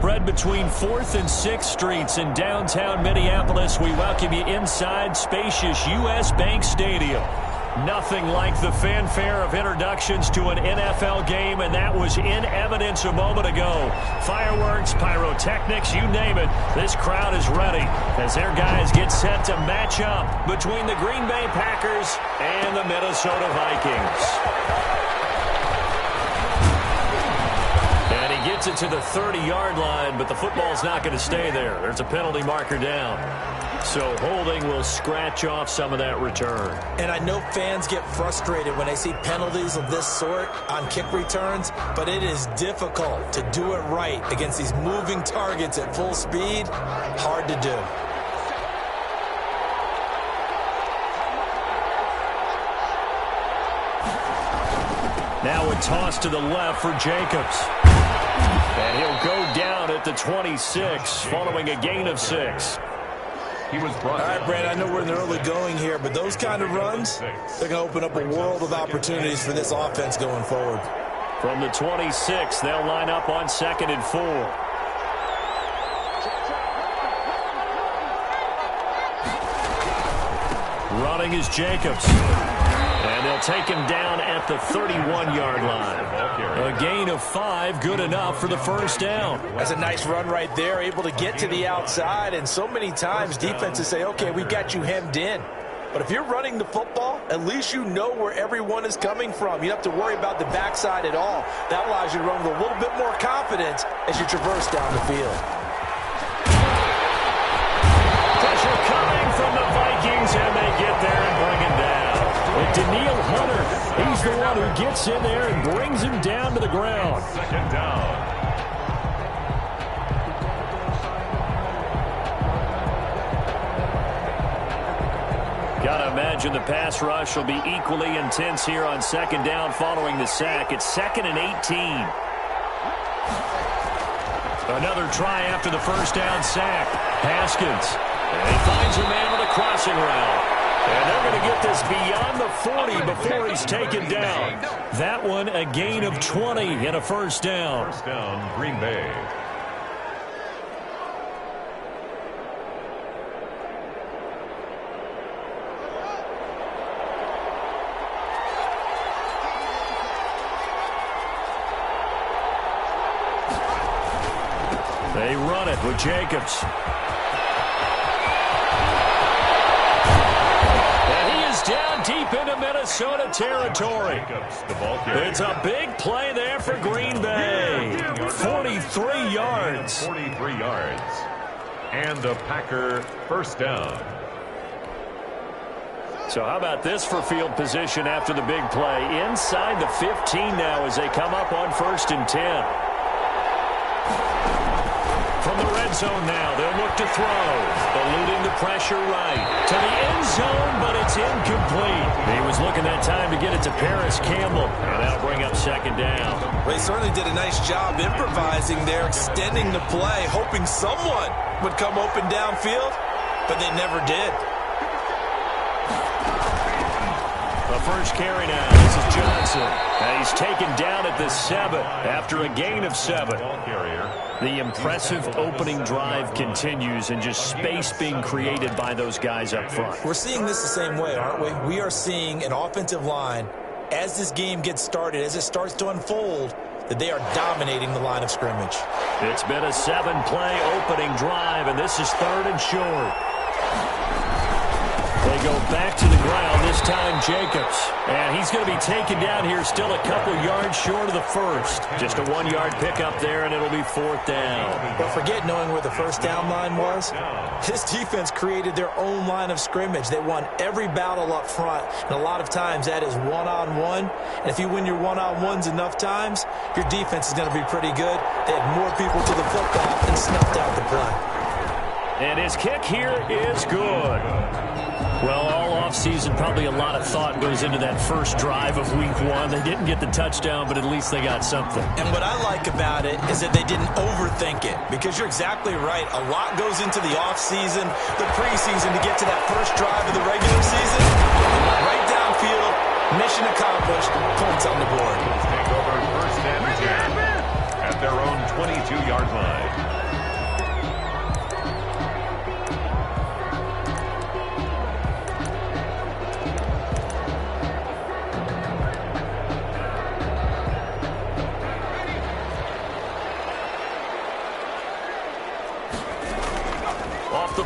spread between 4th and 6th Streets in downtown Minneapolis. We welcome you inside spacious U.S. Bank Stadium. Nothing like the fanfare of introductions to an NFL game, and that was in evidence a moment ago. Fireworks, pyrotechnics, you name it. This crowd is ready as their guys get set to match up between the Green Bay Packers and the Minnesota Vikings. Gets it to the 30-yard line, but the football's not going to stay there. There's a penalty marker down. So holding will scratch off some of that return. And I know fans get frustrated when they see penalties of this sort on kick returns, but it is difficult to do it right against these moving targets at full speed. Hard to do. Now a toss to the left for Jacobs. And he'll go down at the 26, following a gain of 6. All right, Brad, I know we're in the early going here, but those kind of runs, they're going to open up a world of opportunities for this offense going forward. From the 26, they'll line up on 2nd and 4. Running is Jacobs. And they'll take him down at the 31-yard line. A gain of 5, good enough for the first down. That's a nice run right there, able to get to the outside. And so many times defenses say, okay, we got you hemmed in. But if you're running the football, at least you know where everyone is coming from. You don't have to worry about the backside at all. That allows you to run with a little bit more confidence as you traverse down the field. Pressure coming from the Vikings, and they get there and bring him down. And Daniil Hunter, he's the one who gets in there and brings him down to the ground. 2nd down. Gotta imagine the pass rush will be equally intense here on 2nd down following the sack. It's 2nd and 18. Another try after the first down sack. Haskins. And he finds a man with a crossing route. And they're going to get this beyond the 40 before he's taken down. That one, a gain of 20 and a first down. First down, Green Bay. They run it with Jacobs. Down deep into Minnesota territory. It's a big play there for Green Bay. 43 yards. 43 yards. And a Packer first down. So how about this for field position after the big play? Inside the 15 now as they come up on 1st and 10. From the red zone now, they'll look to throw. Eluding the pressure right. To the end zone, but it's incomplete. He was looking that time to get it to Paris Campbell. And that'll bring up 2nd down. Well, he certainly did a nice job improvising there, extending the play, hoping someone would come open downfield, but they never did. The first carry now. This is Johnson. And he's taken down at the 7 after a gain of 7. The impressive opening drive continues, and just space being created by those guys up front. We're seeing this the same way, aren't we? We are seeing an offensive line, as this game gets started, as it starts to unfold, that they are dominating the line of scrimmage. It's been a 7-play opening drive, and this is 3rd and short. They go back to the ground, this time Jacobs. And he's going to be taken down here still a couple yards short of the first. Just a 1-yard pickup there, and it'll be 4th down. But forget knowing where the first down line was. This defense created their own line of scrimmage. They won every battle up front, and a lot of times that is one-on-one. And if you win your one-on-ones enough times, your defense is going to be pretty good. They had more people to the football and snuffed out the play. And his kick here is good. Well, all offseason, probably a lot of thought goes into that first drive of week 1. They didn't get the touchdown, but at least they got something. And what I like about it is that they didn't overthink it, because you're exactly right. A lot goes into the offseason, the preseason, to get to that first drive of the regular season. Right downfield, mission accomplished, points on the board. Take over 1st and 10 at their own 22-yard line.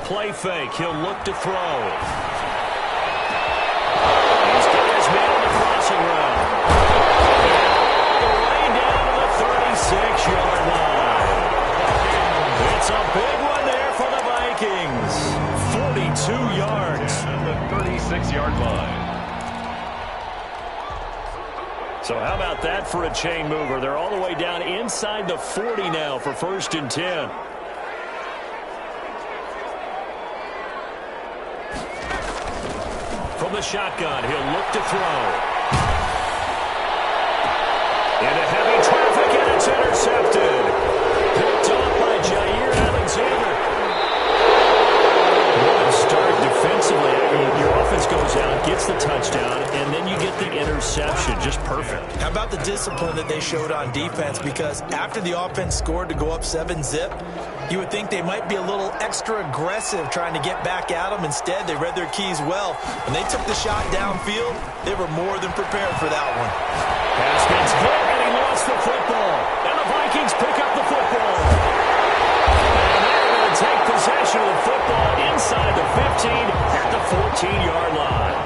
play fake. He'll look to throw. He's got his man on the crossing route. All the way down to the 36-yard line. It's a big one there for the Vikings. 42 yards. At the 36-yard line. So how about that for a chain mover? They're all the way down inside the 40 now for 1st and 10. From the shotgun, he'll look to throw. Into heavy traffic, and it's intercepted. Picked off by JayHill77's. What a start defensively. Your offense goes out, gets the touchdown, and then you get the interception. Just perfect. How about the discipline that they showed on defense? Because after the offense scored to go up 7-zip, you would think they might be a little extra aggressive trying to get back at them. Instead, they read their keys well. When they took the shot downfield, they were more than prepared for that one. Haskins hit, and he lost the football. And the Vikings pick up the football. And they're going to take possession of the football inside the 15 at the 14-yard line.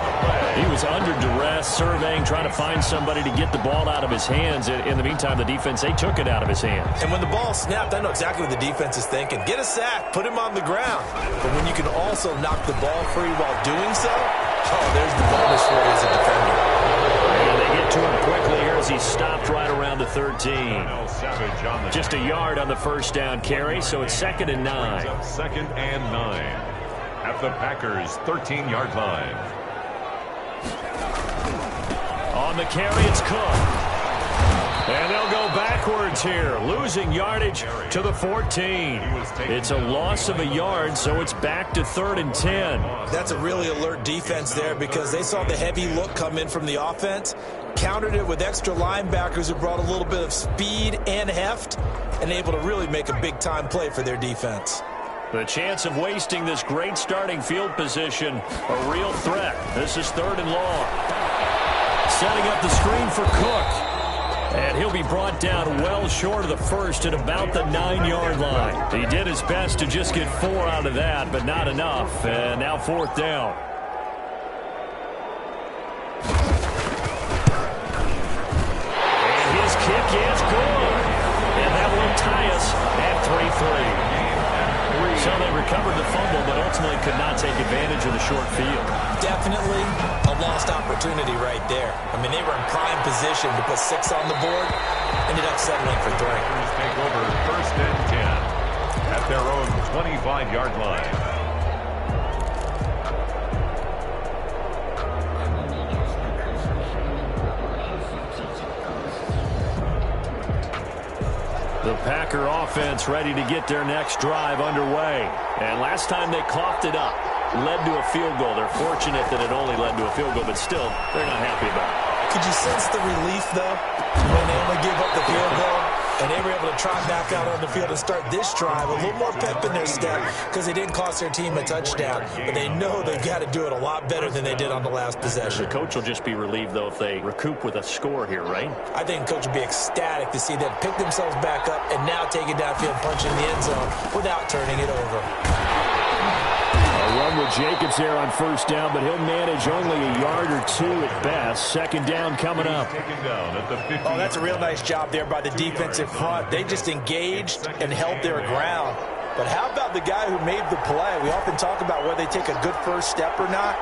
He was under duress, surveying, trying to find somebody to get the ball out of his hands. In the meantime, the defense, they took it out of his hands. And when the ball snapped, I know exactly what the defense is thinking. Get a sack, put him on the ground. But when you can also knock the ball free while doing so, oh, there's the bonus for you as a defender. And they get to him quickly here as he stopped right around the 13. Just a yard on the first down carry, so it's 2nd and 9. 2nd and 9 at the Packers' 13-yard line. On the carry, it's Cook. And they'll go backwards here, losing yardage to the 14. It's a loss of a yard, so it's back to 3rd and 10. That's a really alert defense there because they saw the heavy look come in from the offense, countered it with extra linebackers who brought a little bit of speed and heft, and able to really make a big-time play for their defense. The chance of wasting this great starting field position, a real threat. This is 3rd and long. Setting up the screen for Cook. And he'll be brought down well short of the first at about the 9-yard line. He did his best to just get 4 out of that, but not enough. And now 4th down. And his kick is good. And that will tie us at 3-3. So they recovered the fumble, but ultimately could not take advantage of the short field. Definitely a lost opportunity right there. I mean, they were in prime position to put 6 on the board. Ended up settling for 3. Take over 1st and 10 at their own 25-yard line. The Packer offense ready to get their next drive underway. And last time they coughed it up, led to a field goal. They're fortunate that it only led to a field goal, but still, they're not happy about it. Could you sense the relief, though, when they only give up the field goal? And they were able to trot back out on the field and start this drive. A little more pep in their step because they didn't cost their team a touchdown. But they know they've got to do it a lot better than they did on the last possession. The coach will just be relieved, though, if they recoup with a score here, right? I think the coach will be ecstatic to see them pick themselves back up and now take it downfield, punch in the end zone without turning it over. A run with Jacobs there on 1st down, but he'll manage only a yard or 2 at best. 2nd down coming up. Oh, that's a real nice job there by the defensive front. They just engaged and held their ground. But how about the guy who made the play? We often talk about whether they take a good first step or not.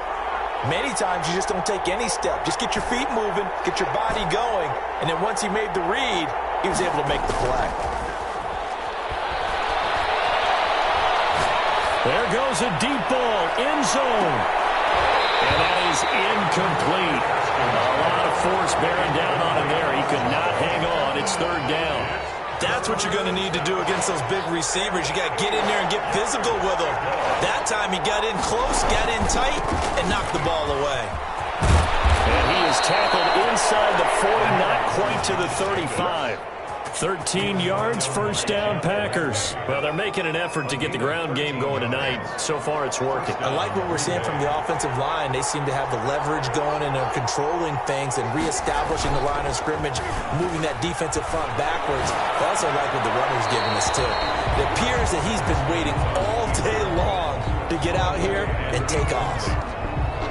Many times you just don't take any step. Just get your feet moving, get your body going, and then once he made the read, he was able to make the play. There goes a deep ball, end zone. And that is incomplete. A lot of force bearing down on him there. He could not hang on. It's 3rd down. That's what you're going to need to do against those big receivers. You got to get in there and get physical with them. That time he got in close, got in tight, and knocked the ball away. And he is tackled inside the 40, not quite to the 35. 13 yards, 1st down, Packers. Well, they're making an effort to get the ground game going tonight. So far, it's working. I like what we're seeing from the offensive line. They seem to have the leverage going and they're controlling things and reestablishing the line of scrimmage, moving that defensive front backwards. I also like what the runner's giving us, too. It appears that he's been waiting all day long to get out here and take off.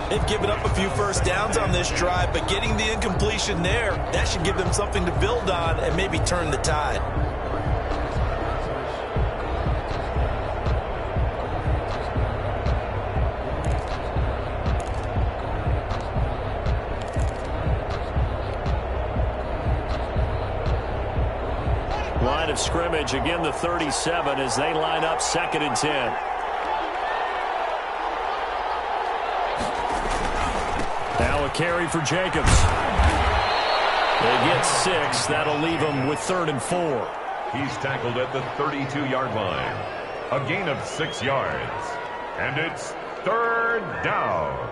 They've given up a few first downs on this drive, but getting the incompletion there, that should give them something to build on and maybe turn the tide. Line of scrimmage, again the 37 as they line up 2nd and 10. Now a carry for Jacobs. They get 6. That'll leave them with 3rd and 4. He's tackled at the 32-yard line. A gain of 6 yards. And it's 3rd down.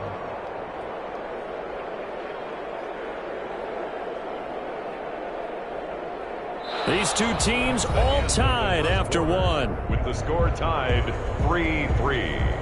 These two teams all tied after one. With the score tied 3-3.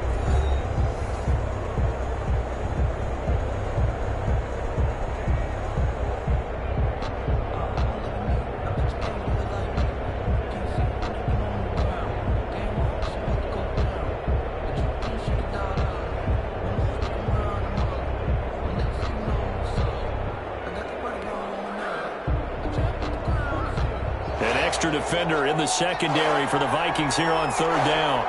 Defender in the secondary for the Vikings here on 3rd down.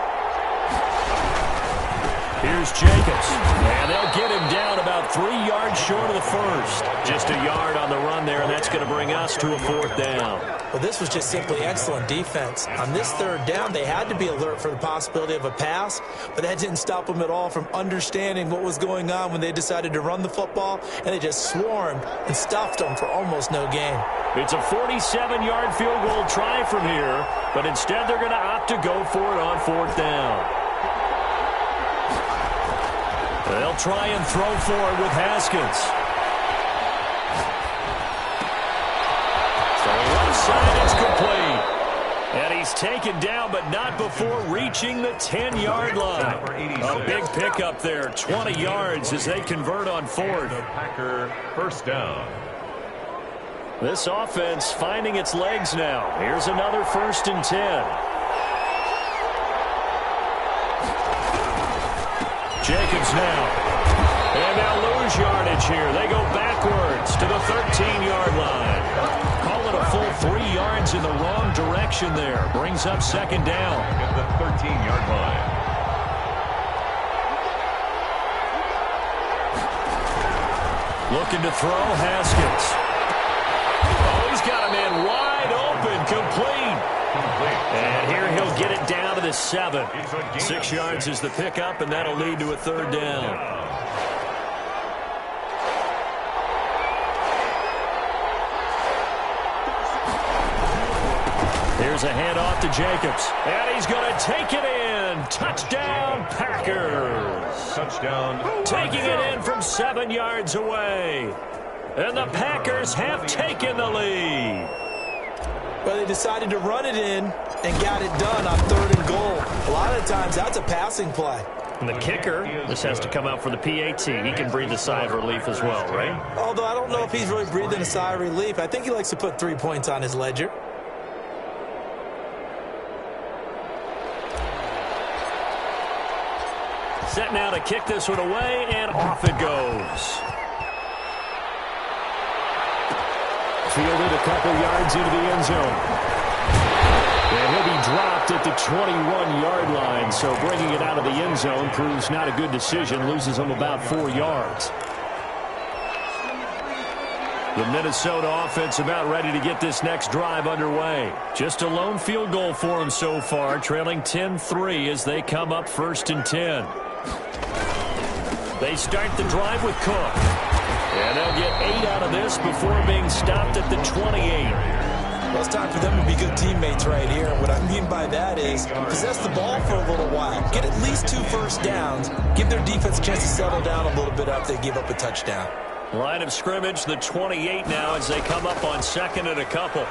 Here's Jacobs, and they'll get him down about 3 yards short of the first. Just a yard on the run there, and that's going to bring us to a 4th down. Well, this was just simply excellent defense. On this 3rd down, they had to be alert for the possibility of a pass, but that didn't stop them at all from understanding what was going on when they decided to run the football, and they just swarmed and stuffed them for almost no gain. It's a 47-yard field goal try from here, but instead they're going to opt to go for it on 4th down. They'll try and throw for it with Haskins. So left side, it's complete. And he's taken down, but not before reaching the 10-yard line. A big pickup there, 20 yards as they convert on 4th. The Packer 1st down. This offense finding its legs now. Here's another 1st and 10. Jacobs now. And they'll lose yardage here. They go backwards to the 13-yard line. Call it a full 3 yards in the wrong direction there. Brings up 2nd down. At the 13-yard line. Looking to throw, Haskins. Oh, he's got a man wide open, complete. And here he'll get it down to the 7. 6 yards is the pickup, and that'll lead to a 3rd down. Here's a handoff to Jacobs. And he's going to take it in. Touchdown, Packers. Touchdown. Taking it in from 7 yards away. And the Packers have taken the lead. Well, they decided to run it in and got it done on 3rd and goal. A lot of times, that's a passing play. And the kicker, this has to come out for the PAT. He can breathe a sigh of relief as well, right? Although I don't know if he's really breathing a sigh of relief. I think he likes to put 3 points on his ledger. Set now to kick this one away, and off it goes. Fielded a couple yards into the end zone. And he'll be dropped at the 21-yard line, so bringing it out of the end zone proves not a good decision, loses him about 4 yards. The Minnesota offense about ready to get this next drive underway. Just a lone field goal for them so far, trailing 10-3 as they come up 1st and 10. They start the drive with Cook. And they'll get 8 out of this before being stopped at the 28. Well, it's time for them to be good teammates right here. And what I mean by that is possess the ball for a little while. Get at least 2 first downs. Give their defense a chance to settle down a little bit after they give up a touchdown. Line of scrimmage, the 28 now as they come up on 2nd and a couple.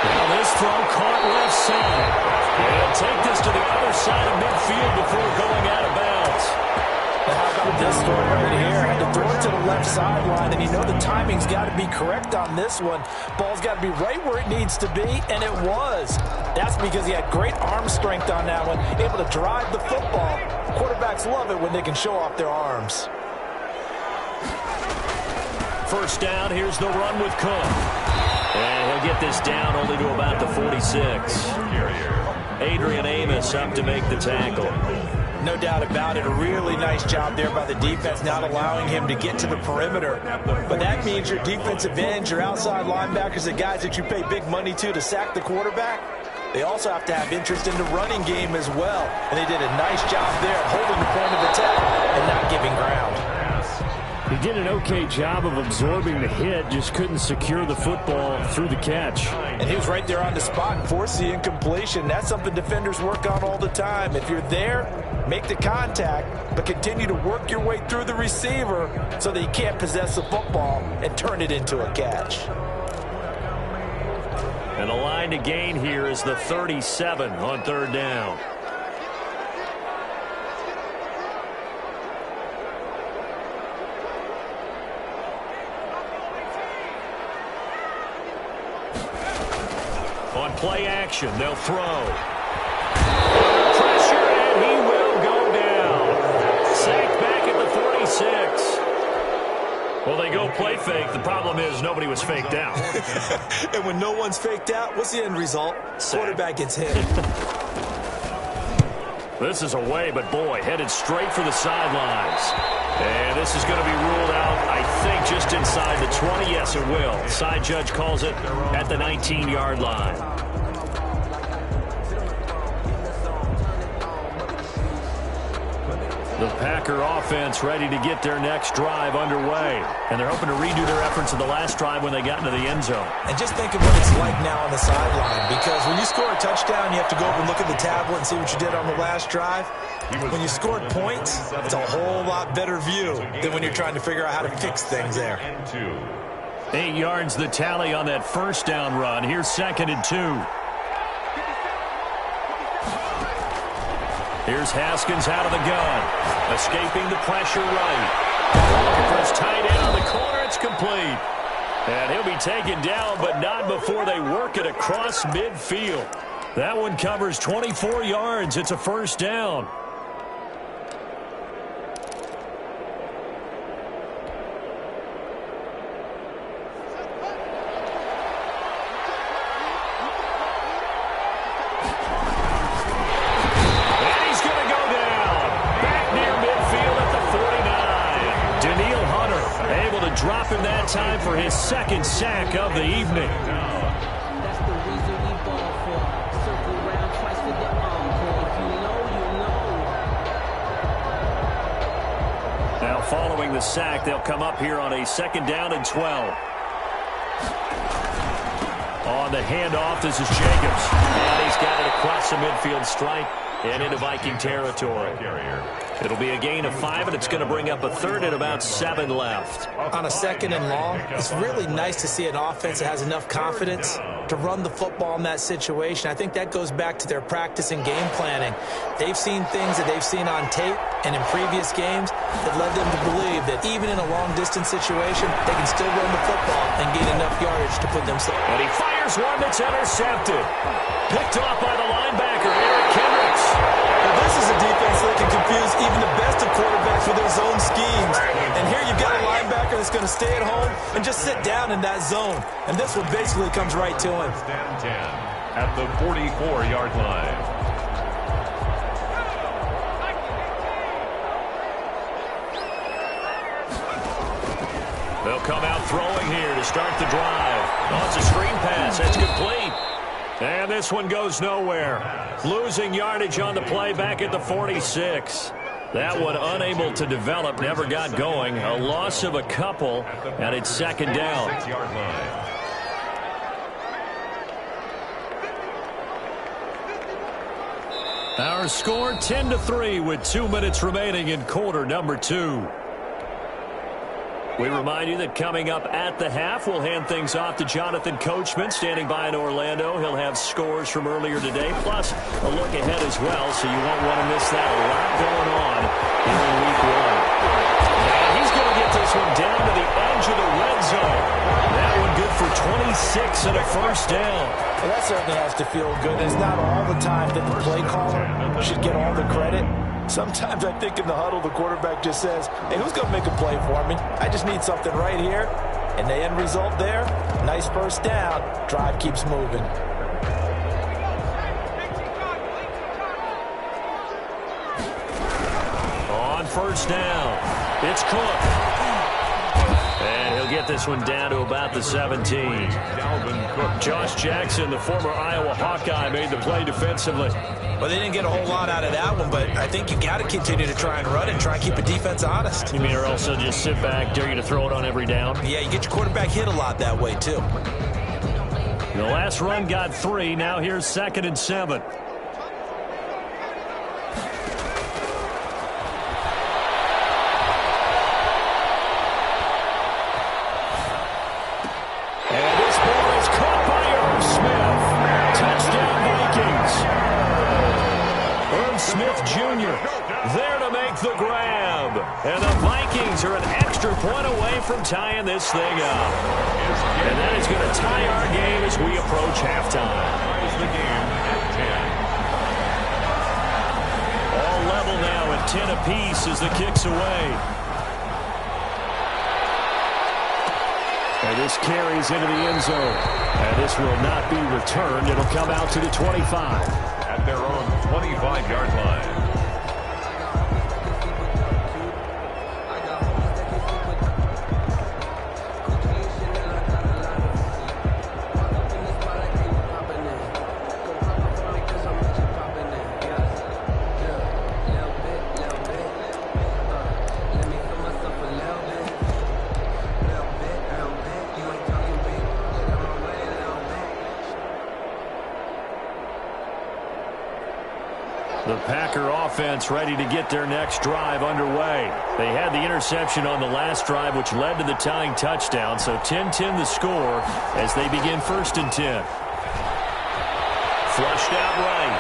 Now this throw caught left side. And take this to the other side of midfield before going out of bounds. Now how about with this story right here. Had to throw it to the left sideline, and you know the timing's got to be correct on this one. Ball's got to be right where it needs to be, and it was. That's because he had great arm strength on that one, able to drive the football. Quarterbacks love it when they can show off their arms. First down, here's the run with Cook. And he'll get this down only to about the 46. Adrian Amos up to make the tackle. No doubt about it. A really nice job there by the defense, not allowing him to get to the perimeter. But that means your defensive ends, your outside linebackers, the guys that you pay big money to sack the quarterback, they also have to have interest in the running game as well. And they did a nice job there holding the point of attack and not giving ground. He did an okay job of absorbing the hit, just couldn't secure the football through the catch. And he was right there on the spot and forced the incompletion. That's something defenders work on all the time. If you're there, make the contact, but continue to work your way through the receiver so that you can't possess the football and turn it into a catch. And the line to gain here is the 37 on third down. On play action, they'll throw. Pressure, and he will go down. Sacked back at the 46. Well, they go play fake. The problem is nobody was faked out. And when no one's faked out, what's the end result? Quarterback gets hit. This is away, but boy, headed straight for the sidelines. And this is going to be ruled out, I think, just inside the 20. Yes, it will. Side judge calls it at the 19-yard line. The Packer offense ready to get their next drive underway. And they're hoping to redo their efforts in the last drive when they got into the end zone. And just think of what it's like now on the sideline. Because when you score a touchdown, you have to go over and look at the tablet and see what you did on the last drive. When you scored points, it's a whole lot better view than when you're trying to figure out how to fix things there. 8 yards the tally on that first down run. Here's 2nd and 2. Here's Haskins out of the gun. Escaping the pressure right. Looking for his tight end on the corner. It's complete. And he'll be taken down, but not before they work it across midfield. That one covers 24 yards. It's a first down. Drop him that time for his second sack of the evening. That's the reason we ball for. Circle around twice with the encore. If you know, you know. Now following the sack, they'll come up here on a 2nd down and 12. On the handoff, this is Jacobs. And he's got it across the midfield stripe and into Viking territory. It'll be a gain of 5, and it's going to bring up a 3rd and about 7 left. On a 2nd and long, it's really nice to see an offense that has enough confidence to run the football in that situation. I think that goes back to their practice and game planning. They've seen things that they've seen on tape and in previous games that led them to believe that even in a long-distance situation, they can still run the football and gain enough yardage to put themselves. And he fires one that's intercepted. Picked off by the linebacker, Eric Kendricks. This is a defense that can confuse even the best of quarterbacks with their zone schemes. And here you've got a linebacker that's going to stay at home and just sit down in that zone. And this one basically comes right to him. Down 10 at the 44-yard line. They'll come out throwing here to start the drive. Oh, it's a screen pass. That's complete. And this one goes nowhere. Losing yardage on the play back at the 46. That one unable to develop, never got going. A loss of a couple, and it's 2nd down. 6-yard line. Our score 10-3 with 2 minutes remaining in quarter number 2. We remind you that coming up at the half, we'll hand things off to Jonathan Coachman, standing by in Orlando. He'll have scores from earlier today, plus a look ahead as well, so you won't want to miss that. A lot going on in week 1. this one down to the edge of the red zone. That one good for 26 and a first down. Well, that certainly has to feel good. It's not all the time that the play caller should get all the credit. Sometimes I think in the huddle, the quarterback just says, hey, who's going to make a play for me? I just need something right here. And the end result there, nice first down. Drive keeps moving. On first down, it's Cook. And he'll get this one down to about the 17. Josh Jackson, the former Iowa Hawkeye, made the play defensively. Well, they didn't get a whole lot out of that one, but I think you got to continue to try and run it, try and keep the defense honest. You mean or also just sit back, dare you to throw it on every down? Yeah, you get your quarterback hit a lot that way, too. The last run got 3. Now here's 2nd and 7. And this ball is caught by Irv Smith. Touchdown Vikings. Irv Smith Jr. there to make the grab. And the Vikings are an extra point away from tying this thing up. And that is going to tie our game as we approach halftime. All level now at 10 apiece as the kick's away. And this carries into the end zone. And this will not be returned. It'll come out to the 25. At their own 25-yard line. The Packer offense ready to get their next drive underway. They had the interception on the last drive, which led to the tying touchdown. So 10-10 the score as they begin 1st and 10. Flushed out right.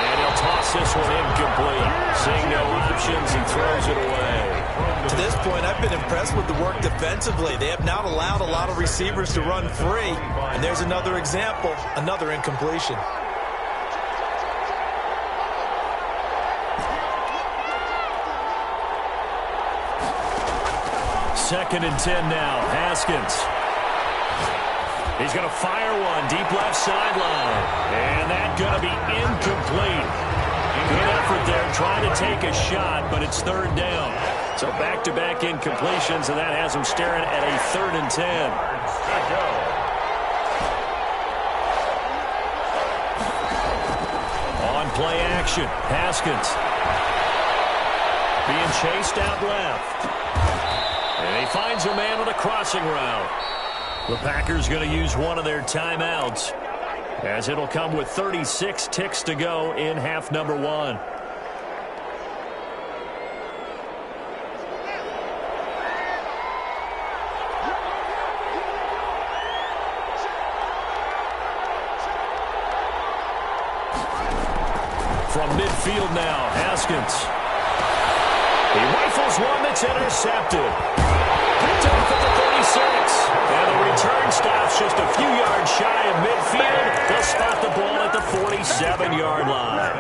And he'll toss this one incomplete. Seeing no options, he throws it away. To this point, I've been impressed with the work defensively. They have not allowed a lot of receivers to run free. And there's another example, another incompletion. 2nd and 10 now. Haskins. He's going to fire one deep left sideline. And that's going to be incomplete. Good effort there trying to take a shot, but it's 3rd down. So back-to-back incompletions, and that has him staring at a 3rd and 10. On play action, Haskins. Being chased out left. And he finds a man on a crossing route. The Packers going to use one of their timeouts, as it'll come with 36 ticks to go in half number 1. From midfield now, Haskins. He rifles one that's intercepted. Picked off at the 36. And the return stops just a few yards shy of midfield. They'll spot the ball at the 47-yard line.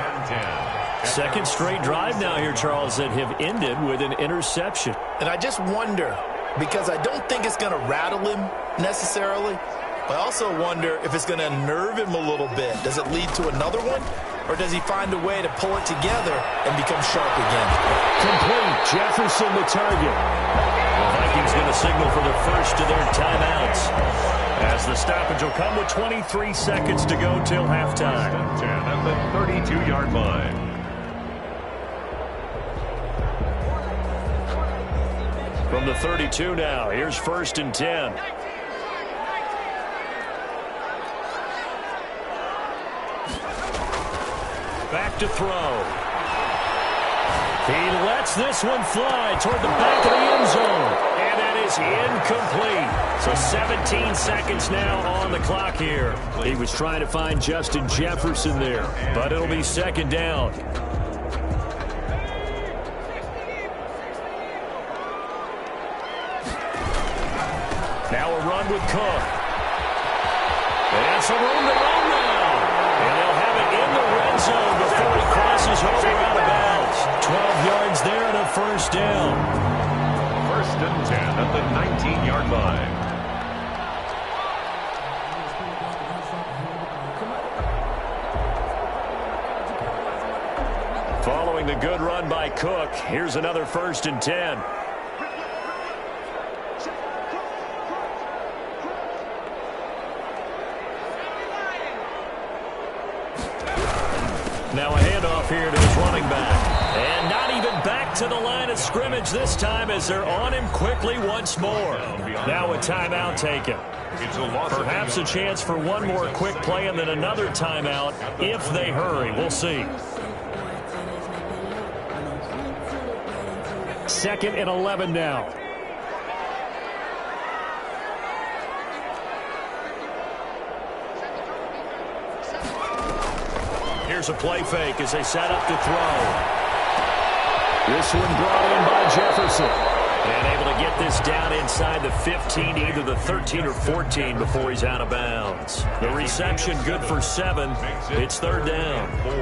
2nd straight drive now here, Charles, that have ended with an interception. And I just wonder, because I don't think it's going to rattle him necessarily. I also wonder if it's going to unnerve him a little bit. Does it lead to another one? Or does he find a way to pull it together and become sharp again? Complete. Jefferson the target. The Vikings going to signal for the first of their timeouts, as the stoppage will come with 23 seconds to go till halftime. At the 32-yard line. From the 32 now, here's 1st and 10. Back to throw. He lets this one fly toward the back of the end zone. And that is incomplete. So 17 seconds now on the clock here. He was trying to find Justin Jefferson there, but it'll be 2nd down. Now a run with Cook. And some room to run now. And they'll have it in the red zone before he crosses over out of bounds. 12 yards there and a first down. First and 10 at the 19-yard line. Following the good run by Cook, here's another first and 10. Now a handoff here to his running back. And not even back to the line of scrimmage this time as they're on him quickly once more. Now a timeout taken. Perhaps a chance for one more quick play and then another timeout if they hurry. We'll see. 2nd and 11 now. Here's a play fake as they set up to throw. This one brought in by Jefferson. And able to get this down inside the 15 to either the 13 or 14 before he's out of bounds. The reception good for 7. It's 3rd down. 4.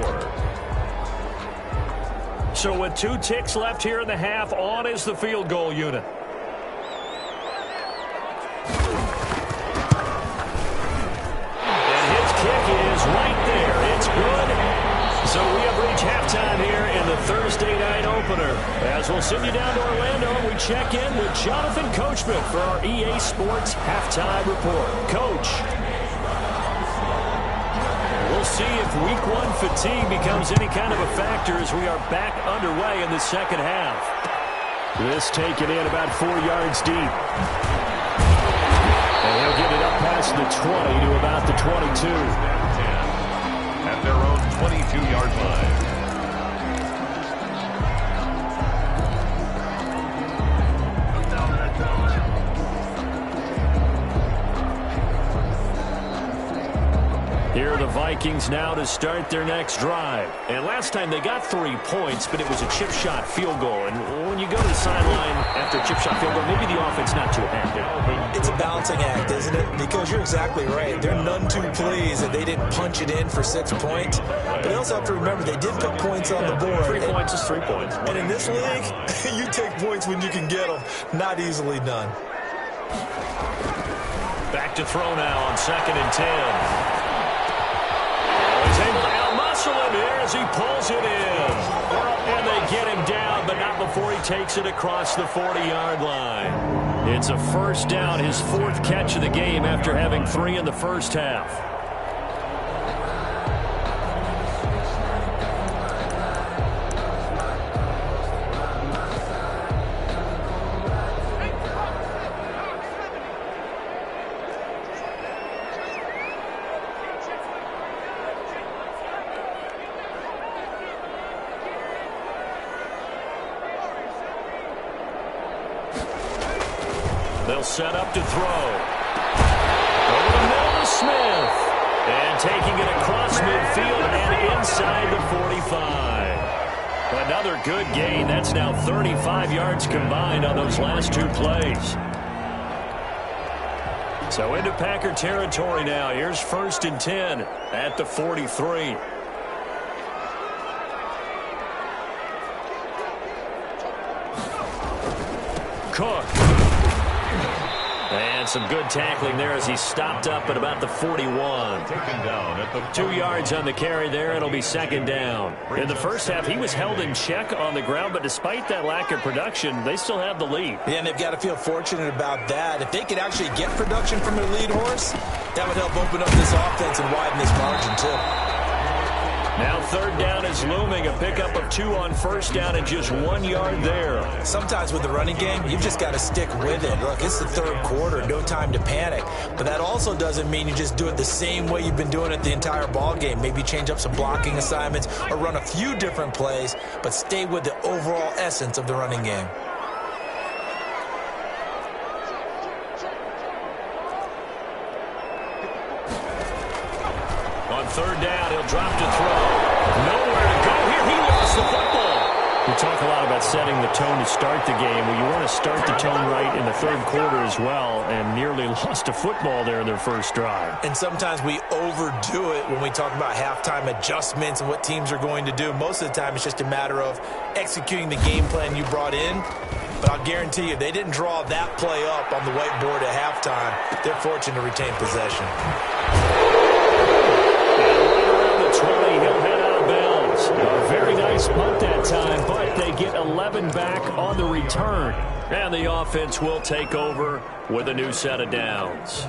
So with 2 ticks left here in the half, on is the field goal unit. And his kick is right there. It's good. So we have reached halftime here in the Thursday night opener. As we'll send you down to Orlando, we check in with Jonathan Coachman for our EA Sports Halftime Report. Coach, we'll see if Week 1 fatigue becomes any kind of a factor as we are back underway in the second half. This taken in about 4 yards deep. And he'll get it up past the 20 to about the 22. At their own 22-yard line. Here are the Vikings now to start their next drive. And last time they got 3 points, but it was a chip shot field goal. And when you go to the sideline after a chip shot field goal, maybe the offense not too happy. It's a balancing act, isn't it? Because you're exactly right. They're none too pleased that they didn't punch it in for 6 points. But they also have to remember they did put points on the board. 3 points is 3 points. And in this league, you take points when you can get them. Not easily done. Back to throw now on 2nd and 10. He's able to out-muscle him here as he pulls it in. And they get him down, but not before he takes it across the 40-yard line. It's a first down, his 4th catch of the game after having 3 in the first half. They'll set up to throw. Over the middle to Smith. And taking it across midfield and inside the 45. Another good gain. That's now 35 yards combined on those last 2 plays. So into Packer territory now. Here's 1st and 10 at the 43. Cook. And some good tackling there as he stopped up at about the 41. Taken down at the 2 yards on the carry there. It'll be 2nd down. In the first half, he was held in check on the ground, but despite that lack of production, they still have the lead. Yeah, and they've got to feel fortunate about that. If they could actually get production from their lead horse, that would help open up this offense and widen this margin, too. Now 3rd down is looming. A pickup of 2 on 1st down and just 1 yard there. Sometimes with the running game, you've just got to stick with it. Look, it's the 3rd quarter. No time to panic. But that also doesn't mean you just do it the same way you've been doing it the entire ball game. Maybe change up some blocking assignments or run a few different plays, but stay with the overall essence of the running game. On 3rd down, he'll drop to throw. Nowhere to go here. He lost the football. We talk a lot about setting the tone to start the game. Well, you want to start the tone right in the third quarter as well, and nearly lost a football there in their first drive. And sometimes we overdo it when we talk about halftime adjustments and what teams are going to do. Most of the time, it's just a matter of executing the game plan you brought in. But I'll guarantee you, they didn't draw that play up on the whiteboard at halftime. They're fortunate to retain possession. And right around the 20, he'll head out of bounds. A very nice punt that time, but they get 11 back on the return. And the offense will take over with a new set of downs.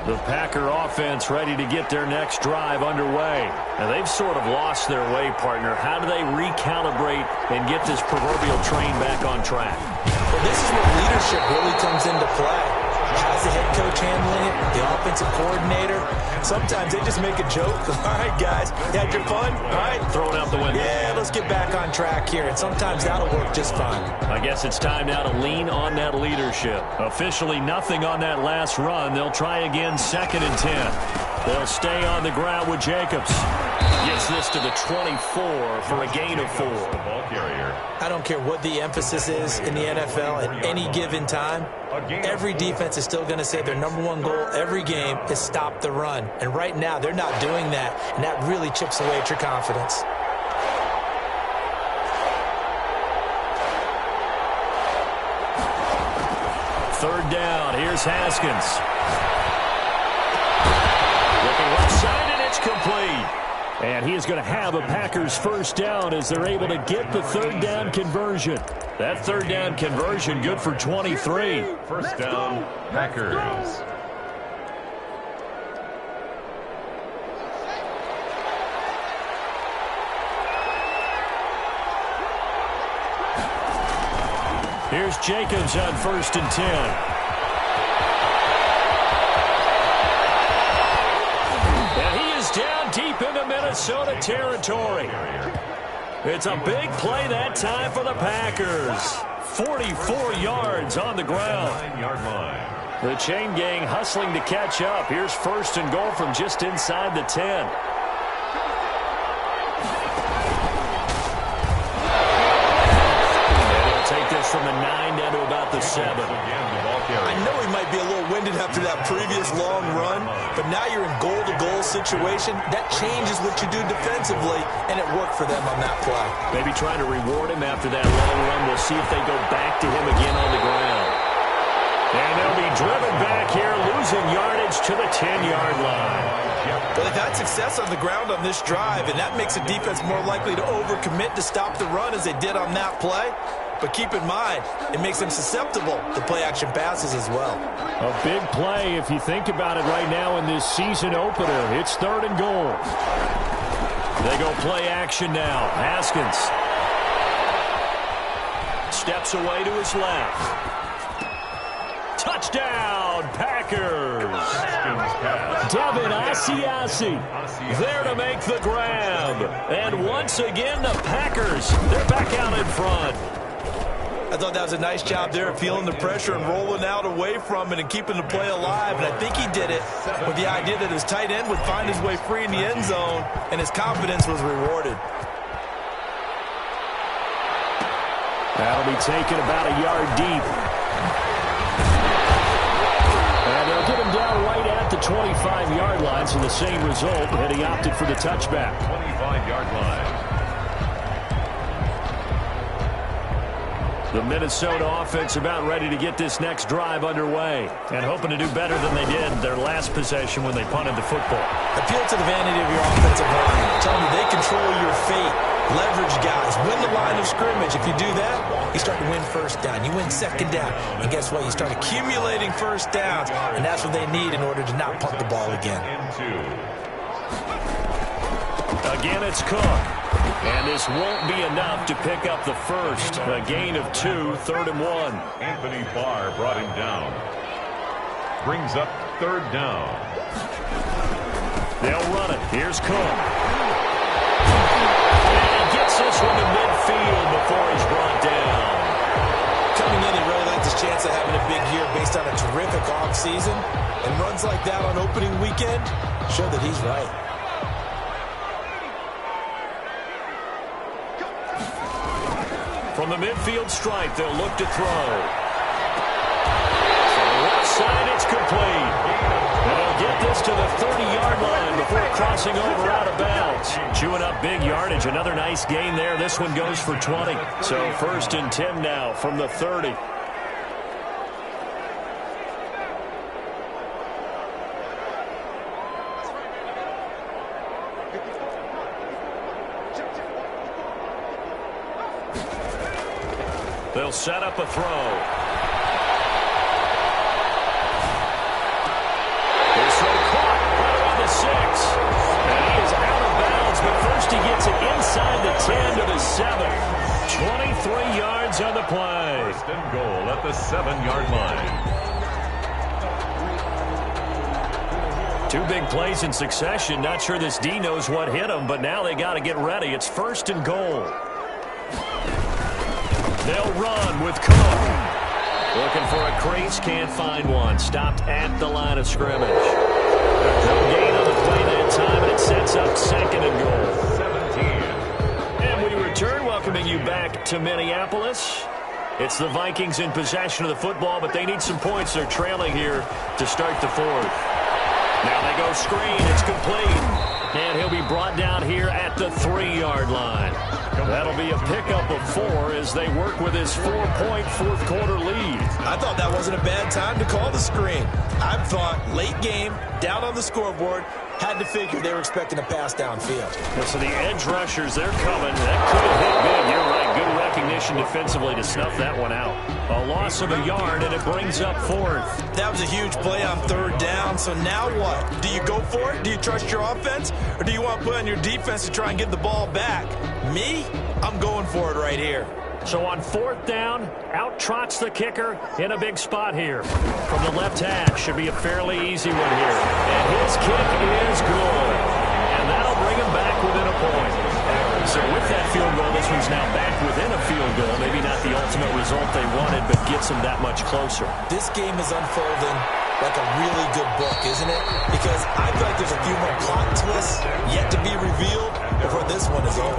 The Packer offense ready to get their next drive underway. Now, they've sort of lost their way, partner. How do they recalibrate and get this proverbial train back on track? Well, this is where leadership really comes into play. How's the head coach handling it? The offensive coordinator? Sometimes they just make a joke. All right, guys, you had your fun? All right. Throw it out the window. Yeah, let's get back on track here. And sometimes that'll work just fine. I guess it's time now to lean on that leadership. Officially nothing on that last run. They'll try again, 2nd and 10. They'll stay on the ground with Jacobs. Gets this to the 24 for a gain of 4. The ball carrier. I don't care what the emphasis is in the NFL at any given time. Every defense is still going to say their number one goal every game is stop the run. And right now, they're not doing that, and that really chips away at your confidence. Third down. Here's Haskins. Looking left side, and it's complete. And he is going to have a Packers first down as they're able to get the third down conversion. That third down conversion good for 23. First down, Packers. Here's Jacobs on 1st and 10. Down deep into Minnesota territory. It's a big play that time for the Packers. 44 yards on the ground. 9-yard line. The chain gang hustling to catch up. Here's 1st and goal from just inside the 10. And he'll take this from the 9 down to about the 7. I know he might be a little winded after that previous long run, but now you're in goal-to-goal situation. That changes what you do defensively, and it worked for them on that play. Maybe trying to reward him after that long run. We'll see if they go back to him again on the ground. And they'll be driven back here, losing yardage to the 10-yard line. Well, they've had success on the ground on this drive, and that makes a defense more likely to overcommit to stop the run as they did on that play. But keep in mind, it makes them susceptible to play-action passes as well. A big play if you think about it right now in this season opener. It's 3rd and goal. They go play action now. Haskins steps away to his left. Touchdown, Packers. Devin Asiasi there to make the grab. And once again, the Packers, they're back out in front. I thought that was a nice job there, feeling the pressure and rolling out away from it and keeping the play alive. And I think he did it with the idea that his tight end would find his way free in the end zone, and his confidence was rewarded. That'll be taken about a yard deep. And they'll get him down right at the 25-yard line, so the same result, and he opted for the touchback. 25-yard line. The Minnesota offense about ready to get this next drive underway and hoping to do better than they did their last possession when they punted the football. Appeal to the vanity of your offensive line. Tell them they control your fate. Leverage guys. Win the line of scrimmage. If you do that, you start to win first down. You win second down. And guess what? You start accumulating first downs. And that's what they need in order to not punt the ball again. Again, it's Cook. And this won't be enough to pick up the first. A gain of 2, 3rd and 1. Anthony Barr brought him down. Brings up 3rd down. They'll run it. Here's Cook. And he gets this one to midfield before he's brought down. Coming in, he really liked his chance of having a big year based on a terrific offseason. And runs like that on opening weekend show that he's right. From the midfield stripe, they'll look to throw. From the left side, it's complete. And they'll get this to the 30-yard line before crossing over out of bounds. Chewing up big yardage. Another nice gain there. This one goes for 20. So 1st and 10 now from the 30. They'll set up a throw. This throw caught right around the 6. And he is out of bounds, but first he gets it inside the 10 to the 7. 23 yards on the play. 1st and goal at the 7-yard line. 2 big plays in succession. Not sure this D knows what hit him, but now they got to get ready. It's 1st and goal. They'll run with Cook. Looking for a crease, can't find one. Stopped at the line of scrimmage. No gain on the play that time, and it sets up 2nd and goal. 17. And we return, welcoming you back to Minneapolis. It's the Vikings in possession of the football, but they need some points. They're trailing here to start the 4th. Now they go screen. It's complete. And he'll be brought down here at the 3-yard line. That'll be a pickup of 4 as they work with his 4-point 4th quarter lead. I thought that wasn't a bad time to call the screen. I thought late game, down on the scoreboard, had to figure they were expecting a pass downfield. So the edge rushers, they're coming. That could have hit big. You're right. Good recognition defensively to snuff that one out. A loss of a yard, and it brings up 4th. That was a huge play on 3rd down. So now what? Do you go for it? Do you trust your offense? Or do you want to put on your defense to try and get the ball back? Me? I'm going for it right here. So on 4th down, out trots the kicker in a big spot here. From the left hash, should be a fairly easy one here. And his kick is good. And that'll bring him back within a point. So with that field goal, this one's now back within a field goal. Maybe not the ultimate result they wanted, but gets them that much closer. This game is unfolding like a really good book, isn't it? Because I feel like there's a few more plot twists yet to be revealed before this one is over.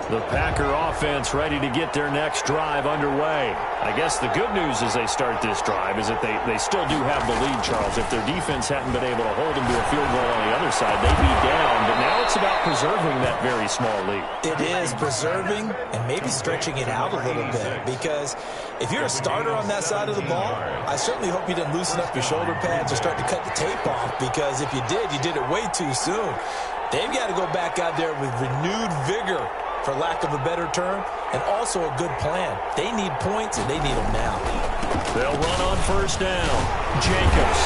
The Packer offense ready to get their next drive underway. I guess the good news as they start this drive is that they still do have the lead, Charles. If their defense hadn't been able to hold them to a field goal on the other side, they'd be down. But now it's about preserving that very small lead. It is preserving and maybe stretching it out a little bit, because if you're a starter on that side of the ball, I certainly hope you didn't loosen up your shoulder pads or start to cut the tape off, because if you did it way too soon. They've got to go back out there with renewed vigor, for lack of a better term, and also a good plan. They need points, and they need them now. They'll run on 1st down. Jacobs.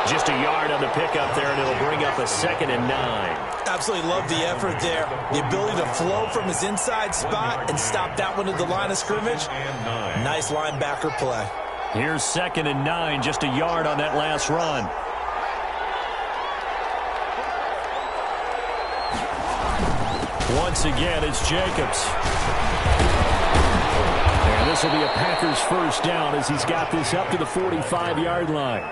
Just a yard on the pickup there, and it'll bring up a 2nd and 9. Absolutely love the effort there. The ability to flow from his inside spot and stop that one at the line of scrimmage. Nice linebacker play. Here's 2nd and 9, just a yard on that last run. Once again, it's Jacobs. And this will be a Packers 1st down as he's got this up to the 45-yard line.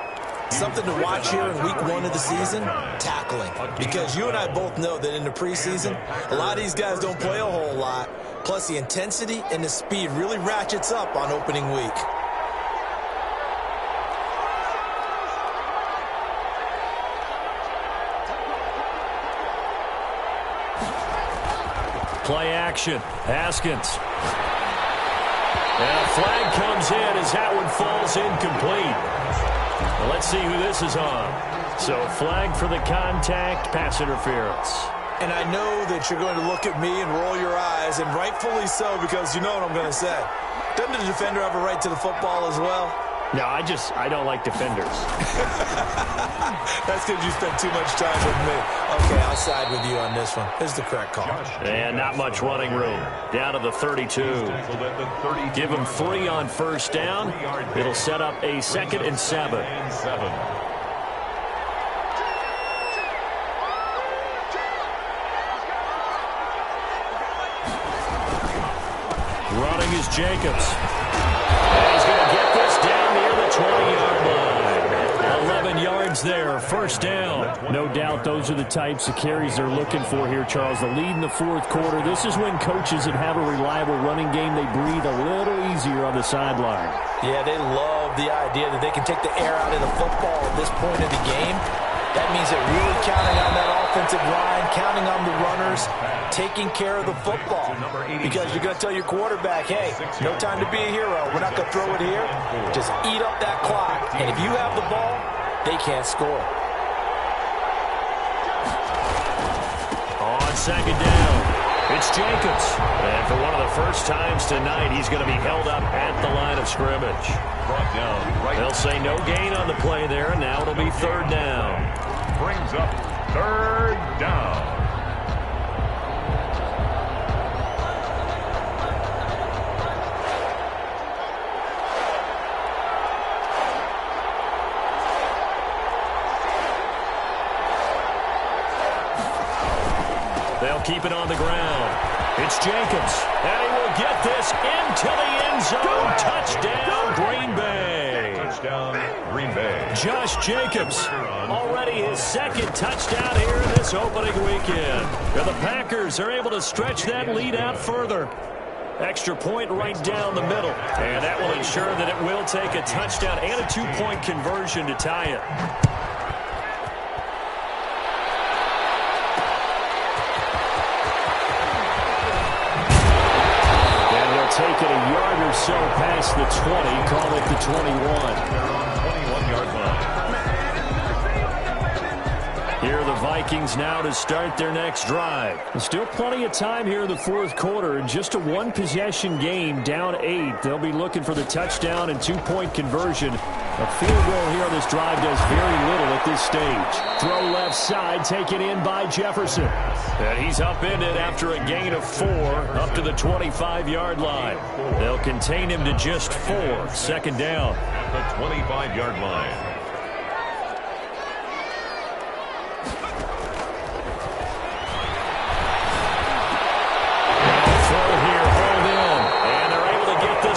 Something to watch here in week 1 of the season, tackling. Because you and I both know that in the preseason, a lot of these guys don't play a whole lot. Plus, the intensity and the speed really ratchets up on opening week. Play action. Haskins. And a flag comes in as that one falls incomplete. Well, let's see who this is on. So flag for the contact, pass interference. And I know that you're going to look at me and roll your eyes, and rightfully so, because you know what I'm going to say. Doesn't the defender have a right to the football as well? No, I don't like defenders. That's because you spent too much time with me. Okay, I'll side with you on this one. Here's the correct call. And not much running room. Down to the 32. Give him 3 on 1st down. It'll set up a 2nd and 7. Running is Jacobs. And he's going to get 20-yard line. 11 yards there, first down. No doubt those are the types of carries they're looking for here, Charles. The lead in the fourth quarter. This is when coaches that have a reliable running game, they breathe a little easier on the sideline. Yeah, they love the idea that they can take the air out of the football at this point of the game. That means they're really counting on that offensive line, counting on the runners, taking care of the football. Because you're going to tell your quarterback, hey, no time to be a hero. We're not going to throw it here. Just eat up that clock. And if you have the ball, they can't score. On second down, it's Jacobs. And for one of the first times tonight, he's going to be held up at the line of scrimmage. Brought down right. They'll say no gain on the play there, and now it'll be third down. Brings up third down. They'll keep it on the ground. It's Jacobs, and he will get this into the end zone. Touchdown, Green Bay. Touchdown, Green Bay. Josh Jacobs, already his second touchdown here in this opening weekend. And the Packers are able to stretch that lead out further. Extra point right down the middle. And that will ensure that it will take a touchdown and a two-point conversion to tie it. Take it a yard or so past the 20, call it the 21. 21-yard line. Here are the Vikings now to start their next drive. Still plenty of time here in the fourth quarter. Just a one-possession game, down 8. They'll be looking for the touchdown and two-point conversion. A field goal here on this drive does very little at this stage. Throw left side, taken in by Jefferson. And he's upended after a gain of 4 up to the 25-yard line. They'll contain him to just 4. Second down. At the 25-yard line.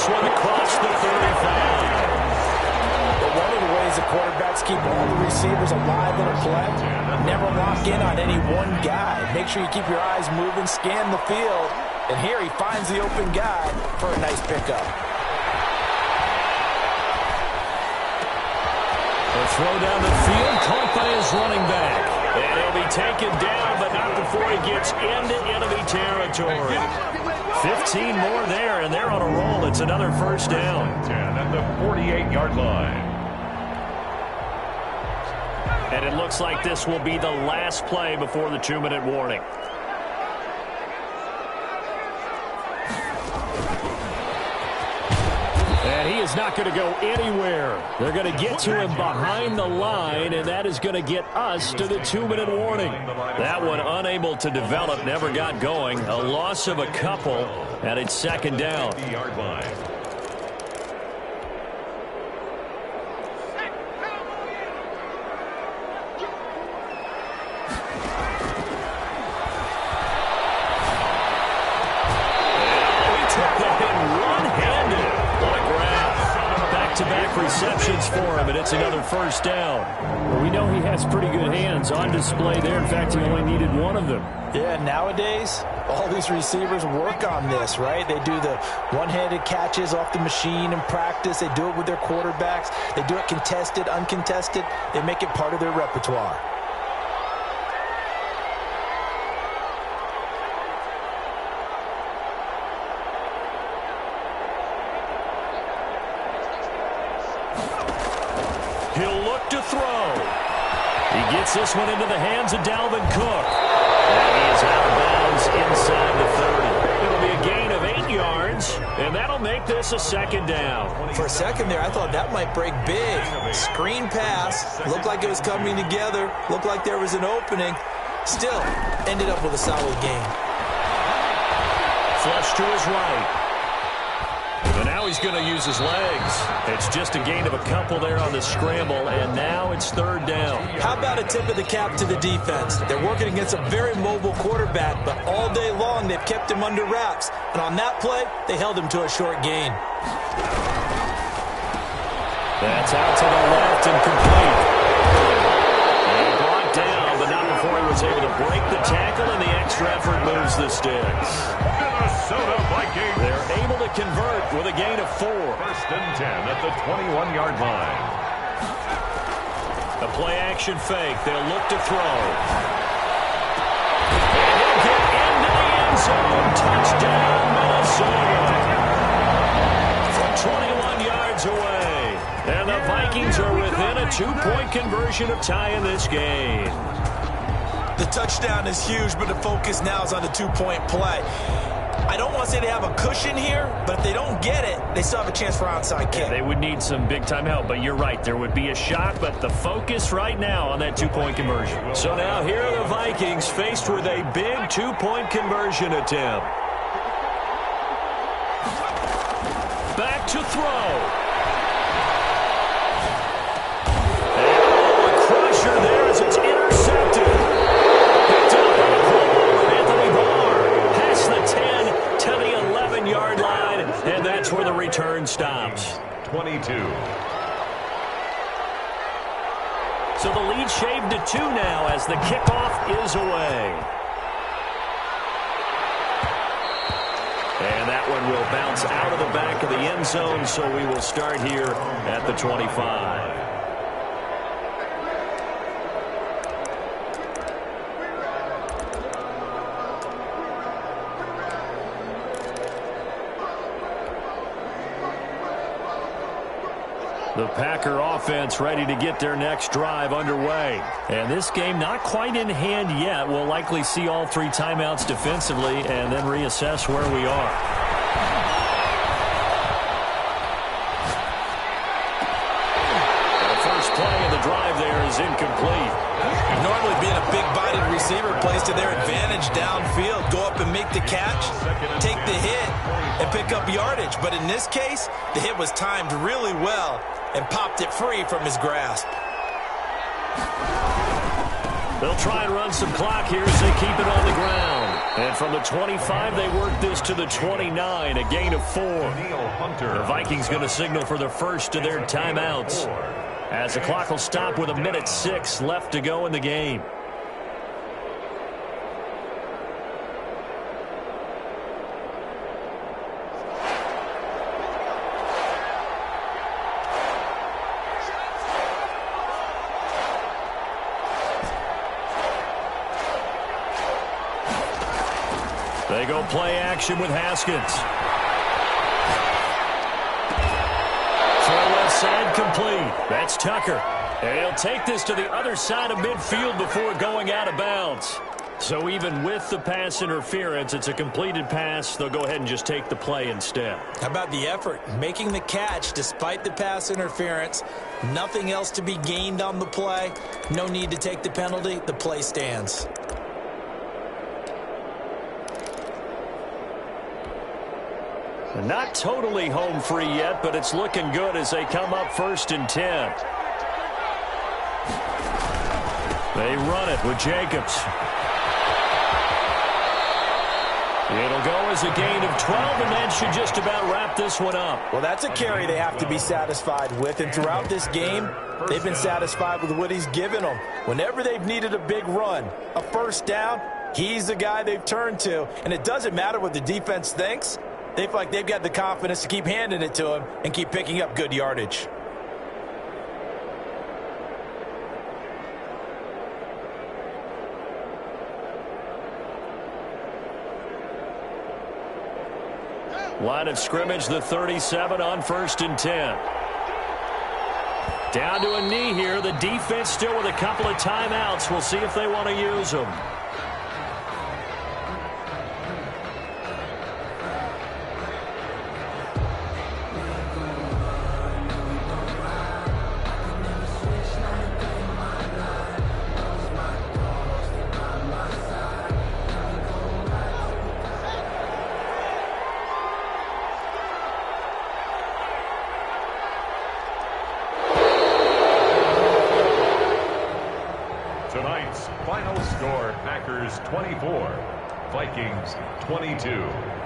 One across the 35. But one of the ways the quarterbacks keep all the receivers alive in a play, never lock in on any one guy. Make sure you keep your eyes moving, scan the field, and here he finds the open guy for a nice pickup. The throw down the field, caught by his running back. And he'll be taken down, but not before he gets into enemy territory. 15 more there, and they're on a roll. It's another first down. 10 at the 48-yard line. And it looks like this will be the last play before the 2-minute warning. And he is not going to go anywhere. They're going to get to him behind the line, and that is going to get us to the 2-minute warning. That one unable to develop, never got going. A loss of a couple, and it's second down. 50-yard line. Back-to-back receptions for him, and it's another first down. Well, we know he has pretty good hands on display there. In fact, he only needed one of them. Yeah, nowadays, all these receivers work on this, right? They do the one-handed catches off the machine in practice. They do it with their quarterbacks. They do it contested, uncontested. They make it part of their repertoire. He'll look to throw. He gets this one into the hands of Dalvin Cook. And he is out of bounds inside the 30. It'll be a gain of 8 yards, and that'll make this a second down. For a second there, I thought that might break big. Screen pass. Looked like it was coming together. Looked like there was an opening. Still, ended up with a solid gain. Flush to his right. And now he's going to use his legs. It's just a gain of a couple there on the scramble, and now it's third down. How about a tip of the cap to the defense? They're working against a very mobile quarterback, but all day long they've kept him under wraps. And on that play, they held him to a short gain. That's out to the left and complete. And brought down, but not before he was able to break the tackle, and the extra effort moves the sticks. Minnesota Vikings. They're able to convert with a gain of 4. First and 10 at the 21-yard line. A play-action fake. They'll look to throw. And he'll get into the end zone. Touchdown, Minnesota. From 21 yards away. And the Vikings are within a 2-point conversion of tying this game. The touchdown is huge, but the focus now is on the 2-point play. I don't want to say they have a cushion here, but if they don't get it, they still have a chance for onside kick. Yeah, they would need some big-time help, but you're right. There would be a shot, but the focus right now on that 2-point conversion. So now here are the Vikings faced with a big 2-point conversion attempt. Back to throw. And a crusher there as it's intercepted. Picked up on a ball with Anthony Barr. Past the 10 to the 11-yard line, and that's where the return stops. 22. So the lead shaved to 2 now as the kickoff is away. And that one will bounce out of the back of the end zone, so we will start here at the 25. The Packer offense ready to get their next drive underway. And this game not quite in hand yet. We'll likely see all 3 timeouts defensively and then reassess where we are. The first play of the drive there is incomplete. Normally being a big-bodied receiver plays to their advantage downfield. Go up and make the catch, take the hit, and pick up yardage. But in this case, the hit was timed really well and popped it free from his grasp. They'll try and run some clock here as they keep it on the ground. And from the 25, they work this to the 29, a gain of 4. The Vikings going to signal for the first of their timeouts, as the clock will stop with 1:06 left to go in the game. They go play action with Haskins. Throw left side complete. That's Tucker. And he'll take this to the other side of midfield before going out of bounds. So even with the pass interference, it's a completed pass. They'll go ahead and just take the play instead. How about the effort? Making the catch despite the pass interference. Nothing else to be gained on the play. No need to take the penalty. The play stands. Not totally home free yet, but it's looking good as they come up 1st and 10. They run it with Jacobs. It'll go as a gain of 12, and that should just about wrap this one up. Well, that's a carry they have to be satisfied with, and throughout this game, they've been satisfied with what he's given them. Whenever they've needed a big run, a first down, he's the guy they've turned to, and it doesn't matter what the defense thinks. They feel like they've got the confidence to keep handing it to him and keep picking up good yardage. Line of scrimmage, the 37 on 1st and 10. Down to a knee here. The defense still with a couple of timeouts. We'll see if they want to use them. Tonight's final score, Packers 24, Vikings 22.